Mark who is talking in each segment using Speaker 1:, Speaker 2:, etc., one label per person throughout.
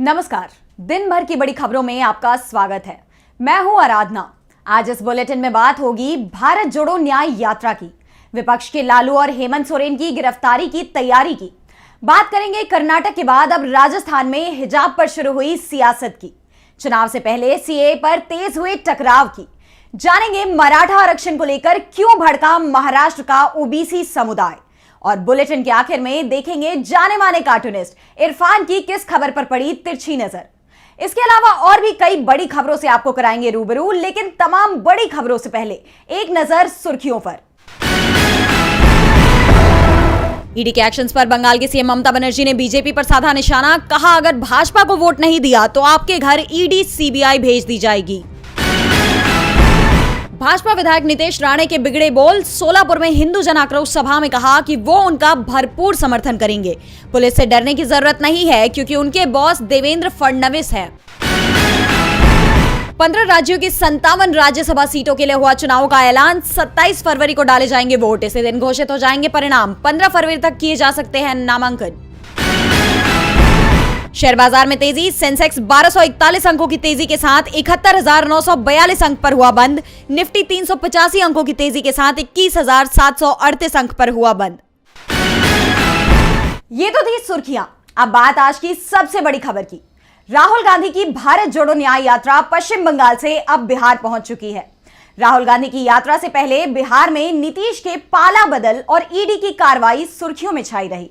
Speaker 1: नमस्कार। दिन भर की बड़ी खबरों में आपका स्वागत है। मैं हूं आराधना। आज इस बुलेटिन में बात होगी भारत जोड़ो न्याय यात्रा की, विपक्ष के लालू और हेमंत सोरेन की गिरफ्तारी की तैयारी की। बात करेंगे कर्नाटक के बाद अब राजस्थान में हिजाब पर शुरू हुई सियासत की, चुनाव से पहले सीएए पर तेज हुए टकराव की, जानेंगे मराठा आरक्षण को लेकर क्यों भड़का महाराष्ट्र का ओबीसी समुदाय, और बुलेटिन के आखिर में देखेंगे जाने माने कार्टूनिस्ट इरफान की किस खबर पर पड़ी तिरछी नजर। इसके अलावा और भी कई बड़ी खबरों से आपको कराएंगे रूबरू, लेकिन तमाम बड़ी खबरों से पहले एक नजर सुर्खियों पर। ईडी के एक्शंस पर बंगाल की सीएम ममता बनर्जी ने बीजेपी पर साधा निशाना, कहा अगर भाजपा को वोट नहीं दिया तो आपके घर ईडी सीबीआई भेज दी जाएगी। भाजपा विधायक नितेश राणे के बिगड़े बोल, सोलापुर में हिंदू जन आक्रोश सभा में कहा कि वो उनका भरपूर समर्थन करेंगे, पुलिस से डरने की जरूरत नहीं है क्योंकि उनके बॉस देवेंद्र फडणवीस है। 15 राज्यों की 57 राज्यसभा सीटों के लिए हुआ चुनाव का ऐलान, 27 फरवरी को डाले जाएंगे वोट, इसी दिन घोषित हो जाएंगे परिणाम, 15 फरवरी तक किए जा सकते हैं नामांकन। शेयर बाजार में तेजी, सेंसेक्स 1241 अंकों की तेजी के साथ 71,942 अंक पर हुआ बंद, निफ्टी 385 अंकों की तेजी के साथ 21,738 अंक पर हुआ बंद। ये तो थी सुर्खियां। अब बात आज की सबसे बड़ी खबर की। राहुल गांधी की भारत जोड़ो न्याय यात्रा पश्चिम बंगाल से अब बिहार पहुंच चुकी है। राहुल गांधी की यात्रा से पहले बिहार में नीतीश के पाला बदल और ईडी की कार्रवाई सुर्खियों में छाई रही।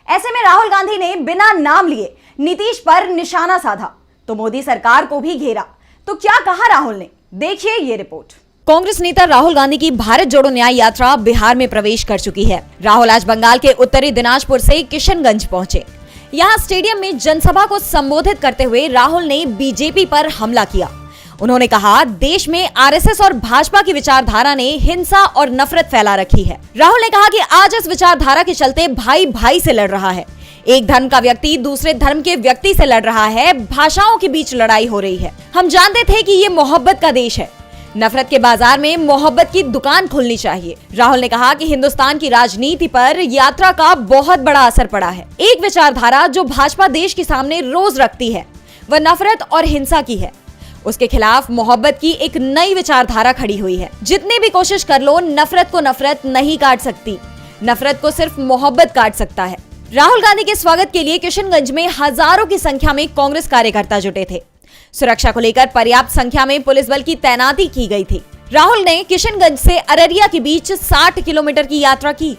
Speaker 1: ऐसे में राहुल गांधी ने बिना नाम लिए नीतीश पर निशाना साधा तो मोदी सरकार को भी घेरा। तो क्या कहा राहुल ने, देखिए ये रिपोर्ट। कांग्रेस नेता राहुल गांधी की भारत जोड़ो न्याय यात्रा बिहार में प्रवेश कर चुकी है। राहुल आज बंगाल के उत्तरी दिनाजपुर से किशनगंज पहुंचे। यहां स्टेडियम में जनसभा को संबोधित करते हुए राहुल ने बीजेपी पर हमला किया। उन्होंने कहा देश में आरएसएस और भाजपा की विचारधारा ने हिंसा और नफरत फैला रखी है। राहुल ने कहा कि आज इस विचारधारा के चलते भाई भाई से लड़ रहा है, एक धर्म का व्यक्ति दूसरे धर्म के व्यक्ति से लड़ रहा है, भाषाओं के बीच लड़ाई हो रही है। हम जानते थे कि ये मोहब्बत का देश है, नफरत के बाजार में मोहब्बत की दुकान खुलनी चाहिए। राहुल ने कहा कि हिंदुस्तान की राजनीति पर यात्रा का बहुत बड़ा असर पड़ा है। एक विचारधारा जो भाजपा देश के सामने रोज रखती है वह नफरत और हिंसा की है। उसके खिलाफ मोहब्बत की एक नई विचारधारा खड़ी हुई है। जितनी भी कोशिश कर लो, नफरत को नफरत नहीं काट सकती, नफरत को सिर्फ मोहब्बत काट सकता है। राहुल गांधी के स्वागत के लिए किशनगंज में हजारों की संख्या में कांग्रेस कार्यकर्ता जुटे थे। सुरक्षा को लेकर पर्याप्त संख्या में पुलिस बल की तैनाती की गई थी। राहुल ने किशनगंज से अररिया के बीच 60 किलोमीटर की यात्रा की।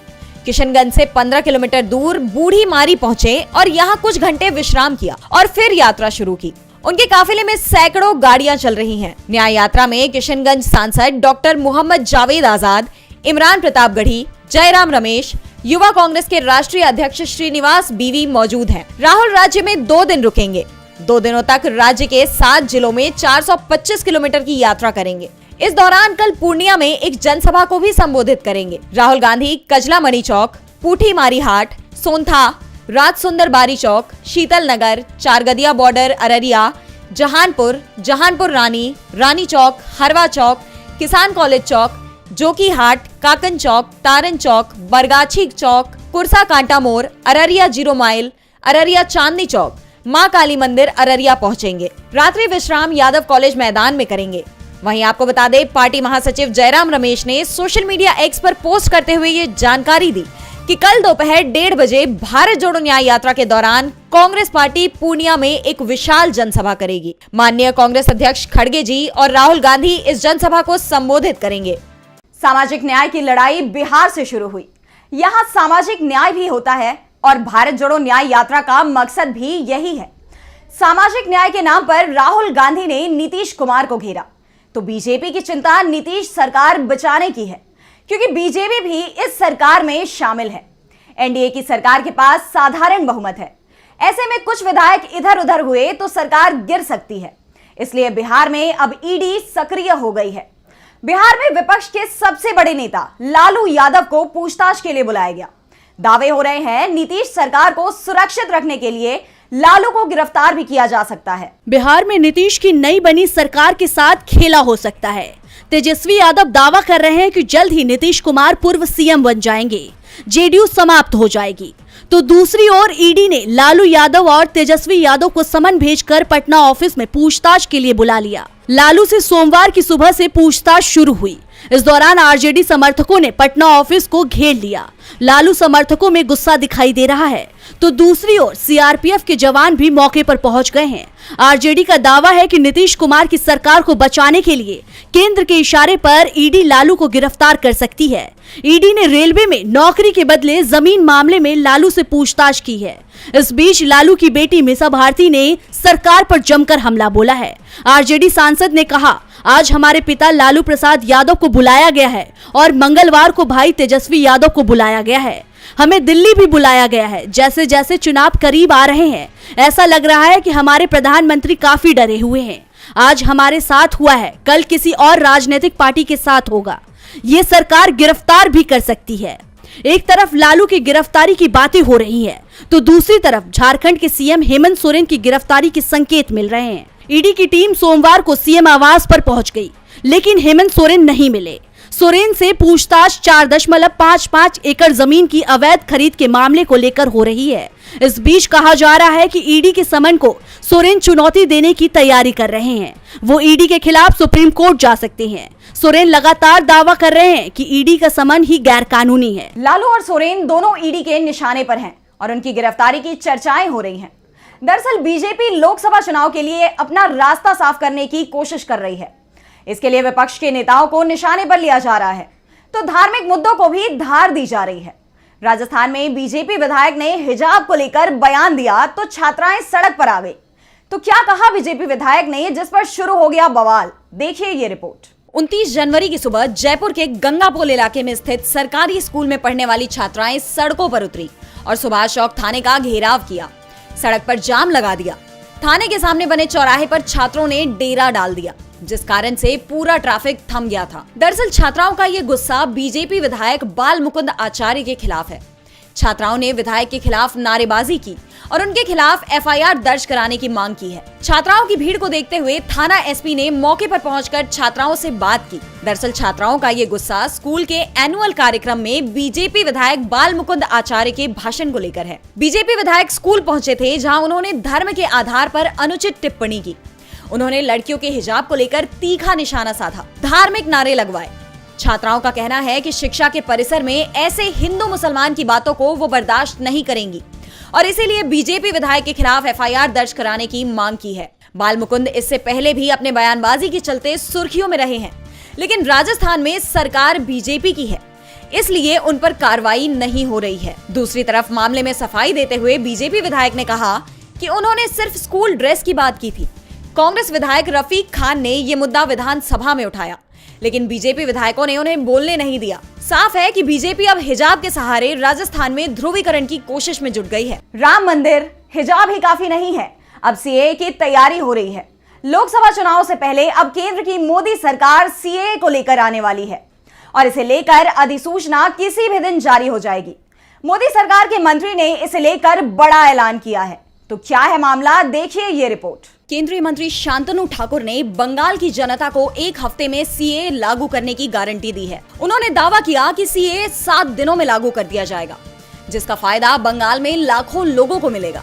Speaker 1: किशनगंज से 15 किलोमीटर दूर बूढ़ी मारी पहुंचे और यहाँ कुछ घंटे विश्राम किया और फिर यात्रा शुरू की। उनके काफिले में सैकड़ों गाड़ियां चल रही हैं। न्याय यात्रा में किशनगंज सांसद डॉक्टर मोहम्मद जावेद आजाद, इमरान प्रतापगढ़ी, जयराम रमेश, युवा कांग्रेस के राष्ट्रीय अध्यक्ष श्रीनिवास बीवी मौजूद हैं। राहुल राज्य में 2 दिन रुकेंगे। 2 दिनों तक राज्य के 7 जिलों में 425 किलोमीटर की यात्रा करेंगे। इस दौरान कल पूर्णिया में एक जनसभा को भी संबोधित करेंगे। राहुल गांधी कजला मणि चौक, पूठी मारी हाट, सोनथा, राजसुंदर बारी चौक, शीतल नगर, चारगदिया बॉर्डर अररिया, जहानपुर रानी, रानी चौक, हरवा चौक, किसान कॉलेज चौक, जोकी हाट, काकन चौक, तारन चौक, बरगाछी चौक, कुरसा कांटा मोड़, अररिया 0 माइल, अररिया चांदनी चौक, मां काली मंदिर अररिया पहुंचेंगे। रात्रि विश्राम यादव कॉलेज मैदान में करेंगे। वहीं आपको बता दें, पार्टी महासचिव जयराम रमेश ने सोशल मीडिया एक्स पर पोस्ट करते हुए ये जानकारी दी कि कल दोपहर 1:30 बजे भारत जोड़ो न्याय यात्रा के दौरान कांग्रेस पार्टी पूर्णिया में एक विशाल जनसभा करेगी। माननीय कांग्रेस अध्यक्ष खड़गे जी और राहुल गांधी इस जनसभा को संबोधित करेंगे। सामाजिक न्याय की लड़ाई बिहार से शुरू हुई। यहाँ सामाजिक न्याय भी होता है और भारत जोड़ो न्याय यात्रा का मकसद भी यही है। सामाजिक न्याय के नाम पर राहुल गांधी ने नीतीश कुमार को घेरा तो बीजेपी की चिंता नीतीश सरकार बचाने की है, क्योंकि बीजेपी भी इस सरकार में शामिल है। एनडीए की सरकार के पास साधारण बहुमत है। ऐसे में कुछ विधायक इधर उधर हुए तो सरकार गिर सकती है। इसलिए बिहार में अब ईडी सक्रिय हो गई है। बिहार में विपक्ष के सबसे बड़े नेता लालू यादव को पूछताछ के लिए बुलाया गया। दावे हो रहे हैं नीतीश सरकार को सुरक्षित रखने के लिए लालू को गिरफ्तार भी किया जा सकता है।
Speaker 2: बिहार में नीतीश की नई बनी सरकार के साथ खेला हो सकता है। तेजस्वी यादव दावा कर रहे हैं कि जल्द ही नीतीश कुमार पूर्व सीएम बन जाएंगे, जेडीयू समाप्त हो जाएगी। तो दूसरी ओर ईडी ने लालू यादव और तेजस्वी यादव को समन भेजकर पटना ऑफिस में पूछताछ के लिए बुला लिया। लालू से सोमवार की सुबह से पूछताछ शुरू हुई। इस दौरान आरजेडी समर्थकों ने पटना ऑफिस को घेर लिया। लालू समर्थकों में गुस्सा दिखाई दे रहा है, तो दूसरी ओर सीआरपीएफ के जवान भी मौके पर पहुंच गए हैं। आरजेडी का दावा है कि नीतीश कुमार की सरकार को बचाने के लिए केंद्र के इशारे पर ईडी लालू को गिरफ्तार कर सकती है। ईडी ने रेलवे में नौकरी के बदले जमीन मामले में लालू से पूछताछ की है। इस बीच लालू की बेटी मीसा भारती ने सरकार पर जमकर हमला बोला है। आरजेडी सांसद ने कहा, आज हमारे पिता लालू प्रसाद यादव को बुलाया गया है और मंगलवार को भाई तेजस्वी यादव को बुलाया गया है। हमें दिल्ली भी बुलाया गया है। जैसे जैसे चुनाव करीब आ रहे हैं, ऐसा लग रहा है कि हमारे प्रधानमंत्री काफी डरे हुए हैं। आज हमारे साथ हुआ है, कल किसी और राजनीतिक पार्टी के साथ होगा। ये सरकार गिरफ्तार भी कर सकती है। एक तरफ लालू की गिरफ्तारी की बातें हो रही है, तो दूसरी तरफ झारखंड के सीएम हेमंत सोरेन की गिरफ्तारी के संकेत मिल रहे हैं। ईडी की टीम सोमवार को सीएम आवास पर पहुंच गई, लेकिन हेमंत सोरेन नहीं मिले। सोरेन से पूछताछ 4.55 एकड़ जमीन की अवैध खरीद के मामले को लेकर हो रही है। इस बीच कहा जा रहा है कि ईडी के समन को सोरेन चुनौती देने की तैयारी कर रहे हैं। वो ईडी के खिलाफ सुप्रीम कोर्ट जा सकते हैं। सोरेन लगातार दावा कर रहे हैं कि ईडी का समन ही गैर कानूनी है।
Speaker 1: लालू और सोरेन दोनों ईडी के निशाने पर हैं और उनकी गिरफ्तारी की चर्चाएं हो रही हैं। दरअसल बीजेपी लोकसभा चुनाव के लिए अपना रास्ता साफ करने की कोशिश कर रही है। इसके लिए विपक्ष के नेताओं को निशाने पर लिया जा रहा है, तो धार्मिक मुद्दों को भी धार दी जा रही है। राजस्थान में बीजेपी विधायक ने हिजाब को लेकर बयान दिया तो छात्राएं सड़क पर आ गई। तो क्या कहा बीजेपी विधायक ने, जिस पर शुरू हो गया बवाल? देखिए ये रिपोर्ट।
Speaker 3: 29 जनवरी की सुबह जयपुर के गंगापुल इलाके में स्थित सरकारी स्कूल में पढ़ने वाली छात्राएं सड़कों पर उतरी और सुभाष चौक थाने का घेराव किया। सड़क पर जाम लगा दिया। थाने के सामने बने चौराहे पर छात्रों ने डेरा डाल दिया, जिस कारण से पूरा ट्रैफिक थम गया था। दरअसल छात्राओं का ये गुस्सा बीजेपी विधायक बाल मुकुंद आचार्य के खिलाफ है। छात्राओं ने विधायक के खिलाफ नारेबाजी की और उनके खिलाफ एफआईआर दर्ज कराने की मांग की है। छात्राओं की भीड़ को देखते हुए थाना एसपी ने मौके पर पहुंचकर छात्राओं से बात की। दरअसल छात्राओं का ये गुस्सा स्कूल के एनुअल कार्यक्रम में बीजेपी विधायक बाल मुकुंद आचार्य के भाषण को लेकर है। बीजेपी विधायक स्कूल पहुंचे थे, जहां उन्होंने धर्म के आधार पर अनुचित टिप्पणी की। उन्होंने लड़कियों के हिजाब को लेकर तीखा निशाना साधा, धार्मिक नारे लगवाए। छात्राओं का कहना है कि शिक्षा के परिसर में ऐसे हिंदू मुसलमान की बातों को वो बर्दाश्त नहीं करेंगी और इसीलिए बीजेपी विधायक के खिलाफ एफआईआर दर्ज कराने की मांग की है। बाल मुकुंद इससे पहले भी अपने बयानबाजी के चलते सुर्खियों में रहे हैं, लेकिन राजस्थान में सरकार बीजेपी की है, इसलिए उन पर कार्रवाई नहीं हो रही है। दूसरी तरफ मामले में सफाई देते हुए बीजेपी विधायक ने कहा कि उन्होंने सिर्फ स्कूल ड्रेस की बात की थी। कांग्रेस विधायक रफीक खान ने ये मुद्दा विधानसभा में उठाया, लेकिन बीजेपी विधायकों ने उन्हें बोलने नहीं दिया। साफ है कि बीजेपी अब हिजाब के सहारे राजस्थान में ध्रुवीकरण की कोशिश में जुट गई है।
Speaker 1: राम मंदिर, हिजाब ही काफी नहीं है, अब सीएए की तैयारी हो रही है। लोकसभा चुनाव से पहले अब केंद्र की मोदी सरकार सीएए को लेकर आने वाली है और इसे लेकर अधिसूचना किसी भी दिन जारी हो जाएगी। मोदी सरकार के मंत्री ने इसे लेकर बड़ा ऐलान किया है। तो क्या है मामला, देखिए ये रिपोर्ट।
Speaker 3: केंद्रीय मंत्री शांतनु ठाकुर ने बंगाल की जनता को 1 हफ्ते में सीएए लागू करने की गारंटी दी है। उन्होंने दावा किया कि सीएए 7 दिनों में लागू कर दिया जाएगा, जिसका फायदा बंगाल में लाखों लोगों को मिलेगा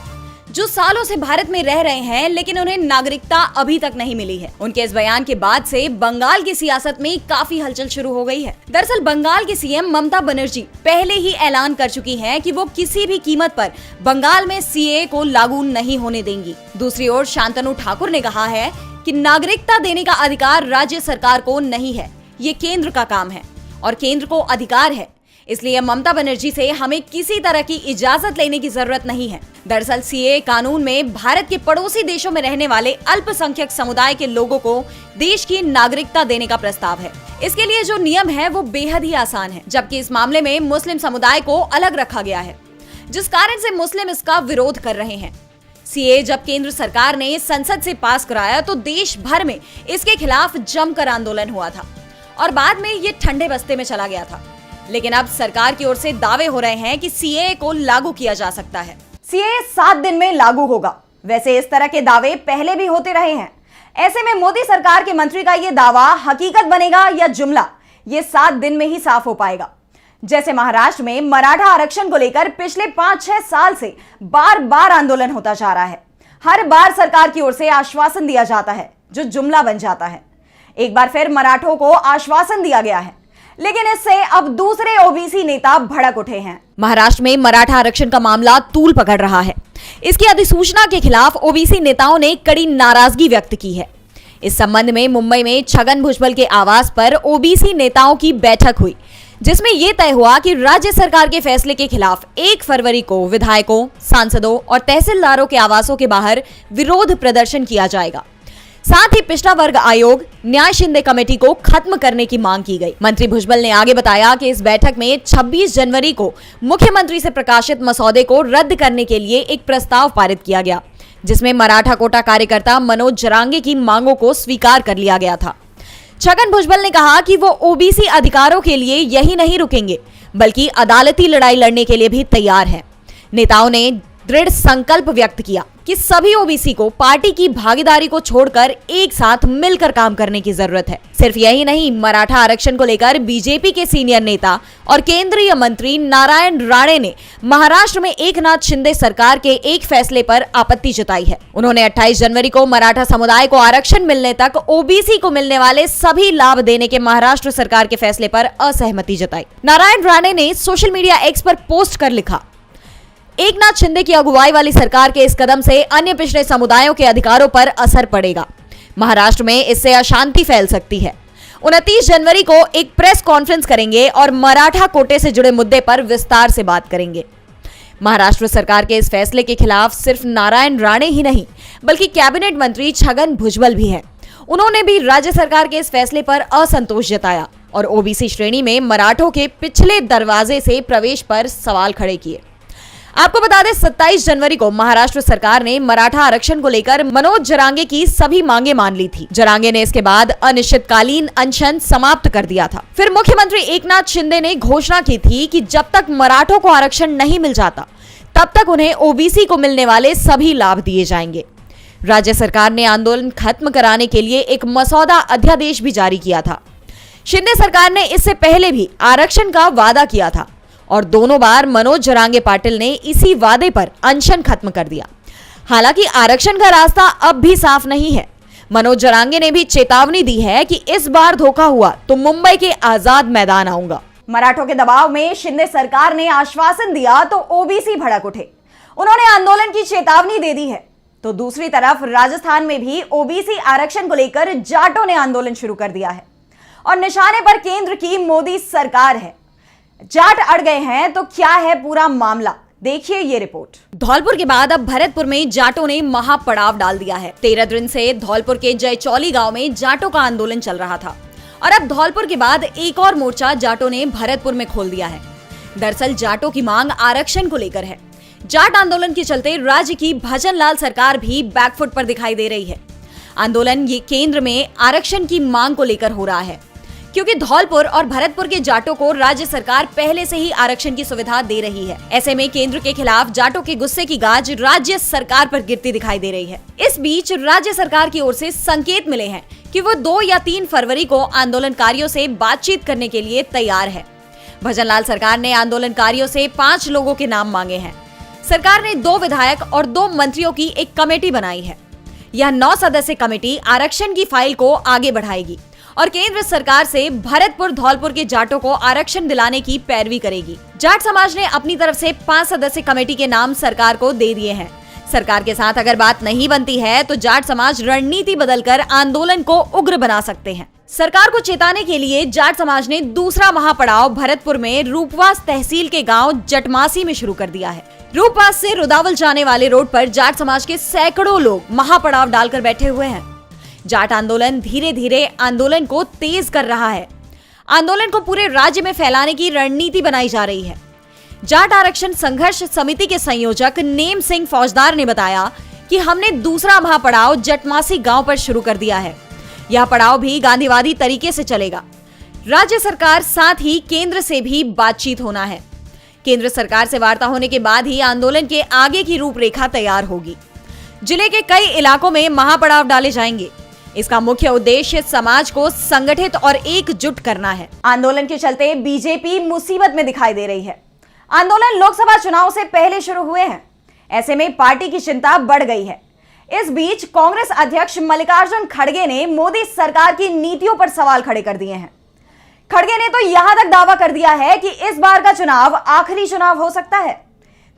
Speaker 3: जो सालों से भारत में रह रहे हैं, लेकिन उन्हें नागरिकता अभी तक नहीं मिली है। उनके इस बयान के बाद से बंगाल की सियासत में काफी हलचल शुरू हो गई है। दरअसल बंगाल की सीएम ममता बनर्जी पहले ही ऐलान कर चुकी हैं कि वो किसी भी कीमत पर बंगाल में सीएए को लागू नहीं होने देंगी। दूसरी ओर शांतनु ठाकुर ने कहा है कि नागरिकता देने का अधिकार राज्य सरकार को नहीं है, ये केंद्र का काम है और केंद्र को अधिकार है, इसलिए ममता बनर्जी से हमें किसी तरह की इजाजत लेने की जरूरत नहीं है। दरअसल सीएए कानून में भारत के पड़ोसी देशों में रहने वाले अल्पसंख्यक समुदाय के लोगों को देश की नागरिकता देने का प्रस्ताव है। इसके लिए जो नियम है वो बेहद ही आसान है, जबकि इस मामले में मुस्लिम समुदाय को अलग रखा गया है, जिस कारण से मुस्लिम इसका विरोध कर रहे हैं। सीएए जब केंद्र सरकार ने संसद से पास कराया तो देश भर में इसके खिलाफ जमकर आंदोलन हुआ था और बाद में ये ठंडे बस्ते में चला गया था। लेकिन अब सरकार की ओर से दावे हो रहे हैं कि सीएए को लागू किया जा सकता है।
Speaker 1: सीएए 7 दिन में लागू होगा। वैसे इस तरह के दावे पहले भी होते रहे हैं। ऐसे में मोदी सरकार के मंत्री का यह दावा हकीकत बनेगा या जुमला, ये 7 दिन में ही साफ हो पाएगा। जैसे महाराष्ट्र में मराठा आरक्षण को लेकर पिछले 5-6 साल से बार बार आंदोलन होता जा रहा है। हर बार सरकार की ओर से आश्वासन दिया जाता है जो जुमला बन जाता है। एक बार फिर मराठों को आश्वासन दिया गया है, लेकिन इससे अब दूसरे ओबीसी नेता भड़क उठे हैं।
Speaker 3: महाराष्ट्र में मराठा आरक्षण का मामला तूल पकड़ रहा है। इसकी अधिसूचना के खिलाफ ओबीसी नेताओं ने कड़ी नाराजगी व्यक्त की है। इस संबंध में मुंबई में छगन भुजबल के आवास पर ओबीसी नेताओं की बैठक हुई, जिसमें यह तय हुआ कि राज्य सरकार के फैसले के खिलाफ 1 फरवरी को विधायकों, सांसदों और तहसीलदारों के आवासों के बाहर विरोध प्रदर्शन किया जाएगा। साथ ही पिछड़ा वर्ग आयोग, न्याय शिंदे कमेटी को खत्म करने की मांग की गई। मंत्री भुजबल ने आगे बताया कि इस बैठक में 26 जनवरी को मुख्यमंत्री से प्रकाशित मसौदे को रद्द करने के लिए एक प्रस्ताव पारित किया गया, जिसमें मराठा कोटा कार्यकर्ता मनोज जरांगे की मांगों को स्वीकार कर लिया गया था। छगन भुजबल ने कहा कि वो ओबीसी अधिकारों के लिए यही नहीं रुकेंगे, बल्कि अदालती लड़ाई लड़ने के लिए भी तैयार हैं। नेताओं ने दृढ़ संकल्प व्यक्त किया कि सभी ओबीसी को पार्टी की भागीदारी को छोड़कर एक साथ मिलकर काम करने की जरूरत है। सिर्फ यही नहीं, मराठा आरक्षण को लेकर बीजेपी के सीनियर नेता और केंद्रीय मंत्री नारायण राणे ने महाराष्ट्र में एकनाथ शिंदे सरकार के एक फैसले पर आपत्ति जताई है। उन्होंने 28 जनवरी को मराठा समुदाय को आरक्षण मिलने तक ओबीसी को मिलने वाले सभी लाभ देने के महाराष्ट्र सरकार के फैसले पर असहमति जताई। नारायण राणे ने सोशल मीडिया एक्स पर पोस्ट कर लिखा, एकनाथ शिंदे की अगुवाई वाली सरकार के इस कदम से अन्य पिछड़े समुदायों के अधिकारों पर असर पड़ेगा। महाराष्ट्र में इससे अशांति फैल सकती है। 29 जनवरी को एक प्रेस कॉन्फ्रेंस करेंगे और मराठा कोटे से जुड़े मुद्दे पर विस्तार से बात करेंगे। महाराष्ट्र सरकार के इस फैसले के खिलाफ सिर्फ नारायण राणे ही नहीं, बल्कि कैबिनेट मंत्री छगन भुजबल भी हैं। उन्होंने भी राज्य सरकार के इस फैसले पर असंतोष जताया और ओबीसी श्रेणी में मराठों के पिछले दरवाजे से प्रवेश पर सवाल खड़े किए। आपको बता दें, 27 जनवरी को महाराष्ट्र सरकार ने मराठा आरक्षण को लेकर मनोज जरांगे की सभी मांगे मान ली थी। जरांगे ने इसके बाद अनिश्चितकालीन अनशन समाप्त कर दिया था। फिर मुख्यमंत्री एकनाथ शिंदे ने घोषणा की थी कि जब तक मराठों को आरक्षण नहीं मिल जाता, तब तक उन्हें ओबीसी को मिलने वाले सभी लाभ दिए जाएंगे। राज्य सरकार ने आंदोलन खत्म कराने के लिए एक मसौदा अध्यादेश भी जारी किया था। शिंदे सरकार ने इससे पहले भी आरक्षण का वादा किया था और दोनों बार मनोज जरांगे पाटिल ने इसी वादे पर अनशन खत्म कर दिया। हालांकि आरक्षण का रास्ता अब भी साफ नहीं है। मनोज जरांगे ने भी चेतावनी दी है कि इस बार धोखा हुआ तो मुंबई के आजाद मैदान आऊंगा।
Speaker 1: मराठों के दबाव में शिंदे सरकार ने आश्वासन दिया तो ओबीसी भड़क उठे। उन्होंने आंदोलन की चेतावनी दे दी है। तो दूसरी तरफ राजस्थान में भी ओबीसी आरक्षण को लेकर जाटों ने आंदोलन शुरू कर दिया है और निशाने पर केंद्र की मोदी सरकार है। जाट अड़ गए हैं तो क्या है पूरा मामला, देखिए ये रिपोर्ट।
Speaker 3: धौलपुर के बाद अब भरतपुर में जाटों ने महापड़ाव डाल दिया है। 13 दिन से धौलपुर के जयचौली गांव में जाटों का आंदोलन चल रहा था और अब धौलपुर के बाद एक और मोर्चा जाटों ने भरतपुर में खोल दिया है। दरअसल जाटों की मांग आरक्षण को लेकर है। जाट आंदोलन के चलते राज्य की भजनलाल सरकार भी बैकफुट पर दिखाई दे रही है। आंदोलन ये केंद्र में आरक्षण की मांग को लेकर हो रहा है, क्योंकि धौलपुर और भरतपुर के जाटों को राज्य सरकार पहले से ही आरक्षण की सुविधा दे रही है। ऐसे में केंद्र के खिलाफ जाटों के गुस्से की गाज राज्य सरकार पर गिरती दिखाई दे रही है। इस बीच राज्य सरकार की ओर से संकेत मिले हैं कि वो 2 या 3 फरवरी को आंदोलनकारियों से बातचीत करने के लिए तैयार है। भजनलाल सरकार ने आंदोलनकारियों से 5 लोगों के नाम मांगे हैं। सरकार ने 2 विधायक और 2 मंत्रियों की एक कमेटी बनाई है। यह 9 सदस्यीय कमेटी आरक्षण की फाइल को आगे बढ़ाएगी और केंद्र सरकार से भरतपुर धौलपुर के जाटों को आरक्षण दिलाने की पैरवी करेगी। जाट समाज ने अपनी तरफ से 5 सदस्यीय कमेटी के नाम सरकार को दे दिए हैं। सरकार के साथ अगर बात नहीं बनती है तो जाट समाज रणनीति बदलकर आंदोलन को उग्र बना सकते हैं। सरकार को चेताने के लिए जाट समाज ने दूसरा महापड़ाव भरतपुर में रूपवास तहसील के गांव जटमासी में शुरू कर दिया है। रूपवास से रुदावल जाने वाले रोड पर जाट समाज के सैकड़ों लोग महापड़ाव डालकर बैठे हुए हैं। जाट आंदोलन धीरे धीरे आंदोलन को तेज कर रहा है। आंदोलन को पूरे राज्य में फैलाने की रणनीति बनाई जा रही है। जाट आरक्षण संघर्ष समिति के संयोजक नेम सिंह फौजदार ने बताया कि हमने दूसरा महापड़ाव जटमासी गांव पर शुरू कर दिया है। यह पड़ाव भी गांधीवादी तरीके से चलेगा। राज्य सरकार साथ ही केंद्र से भी बातचीत होना है। केंद्र सरकार से वार्ता होने के बाद ही आंदोलन के आगे की रूपरेखा तैयार होगी। जिले के कई इलाकों में महापड़ाव डाले जाएंगे। इसका मुख्य उद्देश्य समाज को संगठित और एकजुट करना है।
Speaker 1: आंदोलन के चलते बीजेपी मुसीबत में दिखाई दे रही है। आंदोलन लोकसभा चुनाव से पहले शुरू हुए हैं, ऐसे में पार्टी की चिंता बढ़ गई है। इस बीच कांग्रेस अध्यक्ष मल्लिकार्जुन खड़गे ने मोदी सरकार की नीतियों पर सवाल खड़े कर दिए हैं। खड़गे ने तो यहां तक दावा कर दिया है कि इस बार का चुनाव आखिरी चुनाव हो सकता है।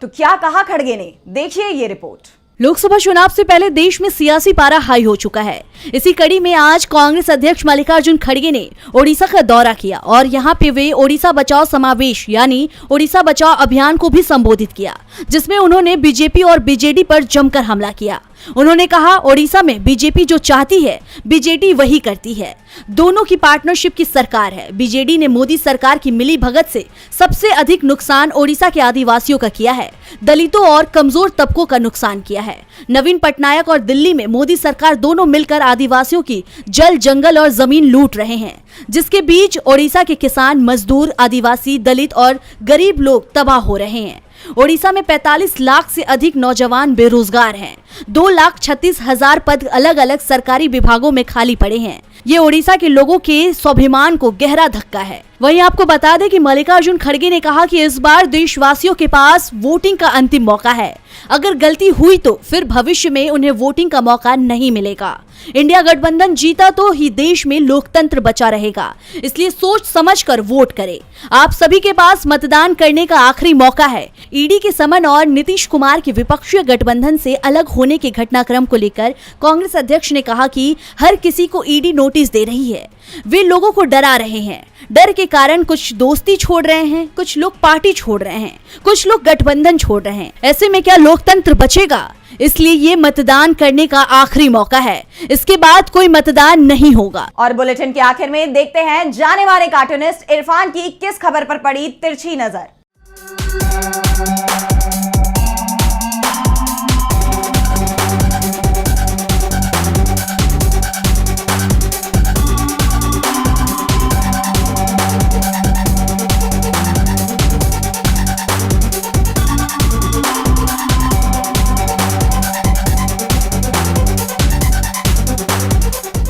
Speaker 1: तो क्या कहा खड़गे ने, देखिए ये रिपोर्ट।
Speaker 2: लोकसभा चुनाव से पहले देश में सियासी पारा हाई हो चुका है। इसी कड़ी में आज कांग्रेस अध्यक्ष मल्लिकार्जुन खड़गे ने ओडिशा का दौरा किया और यहां पे वे ओडिशा बचाओ समावेश यानी ओडिशा बचाओ अभियान को भी संबोधित किया, जिसमें उन्होंने बीजेपी और बीजेडी पर जमकर हमला किया। उन्होंने कहा, ओडिशा में बीजेपी जो चाहती है बीजेडी वही करती है। दोनों की पार्टनरशिप की सरकार है। बीजेडी ने मोदी सरकार की मिली भगत से सबसे अधिक नुकसान ओडिशा के आदिवासियों का किया है, दलितों और कमजोर तबकों का नुकसान किया है। नवीन पटनायक और दिल्ली में मोदी सरकार दोनों मिलकर आदिवासियों की जल, जंगल और जमीन लूट रहे हैं, जिसके बीच ओडिशा के किसान, मजदूर, आदिवासी, दलित और गरीब लोग तबाह हो रहे हैं। ओडिशा में 45 लाख से अधिक नौजवान बेरोजगार हैं। 2,36,000 पद अलग अलग सरकारी विभागों में खाली पड़े हैं। ये ओडिशा के लोगों के स्वाभिमान को गहरा धक्का है। वहीं आपको बता दें कि मल्लिकार्जुन खड़गे ने कहा कि इस बार देशवासियों के पास वोटिंग का अंतिम मौका है। अगर गलती हुई तो फिर भविष्य में उन्हें वोटिंग का मौका नहीं मिलेगा। इंडिया गठबंधन जीता तो ही देश में लोकतंत्र बचा रहेगा, इसलिए सोच समझकर वोट करें। आप सभी के पास मतदान करने का आखिरी मौका है। ईडी के समन और नीतीश कुमार के विपक्षीय गठबंधन से अलग होने के घटनाक्रम को लेकर कांग्रेस अध्यक्ष ने कहा कि हर किसी को ईडी नोटिस दे रही है। वे लोगों को डरा रहे हैं। डर के कारण कुछ दोस्ती छोड़ रहे हैं, कुछ लोग पार्टी छोड़ रहे हैं, कुछ लोग गठबंधन छोड़ रहे हैं। ऐसे में क्या लोकतंत्र बचेगा? इसलिए ये मतदान करने का आखिरी मौका है। इसके बाद कोई मतदान नहीं होगा।
Speaker 1: और बुलेटिन के आखिर में देखते हैं जाने माने कार्टूनिस्ट इरफान की किस खबर पर पड़ी तिरछी नजर।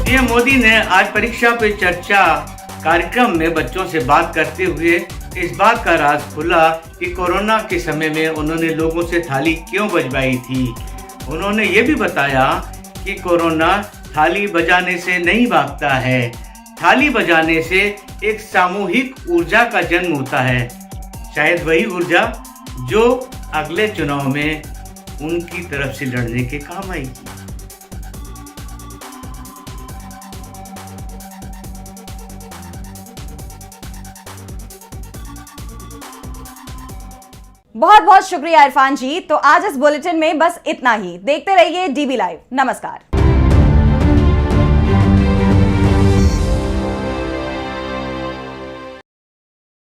Speaker 4: पीएम मोदी ने आज परीक्षा पे चर्चा कार्यक्रम में बच्चों से बात करते हुए इस बात का राज खुला कि कोरोना के समय में उन्होंने लोगों से थाली क्यों बजवाई थी। उन्होंने ये भी बताया कि कोरोना थाली बजाने से नहीं भागता है, थाली बजाने से एक सामूहिक ऊर्जा का जन्म होता है, शायद वही ऊर्जा जो अगले चुनाव में उनकी तरफ से लड़ने के काम आएगी।
Speaker 1: बहुत बहुत शुक्रिया इरफान जी। तो आज इस बुलेटिन में बस इतना ही। देखते रहिए डीबी लाइव। नमस्कार।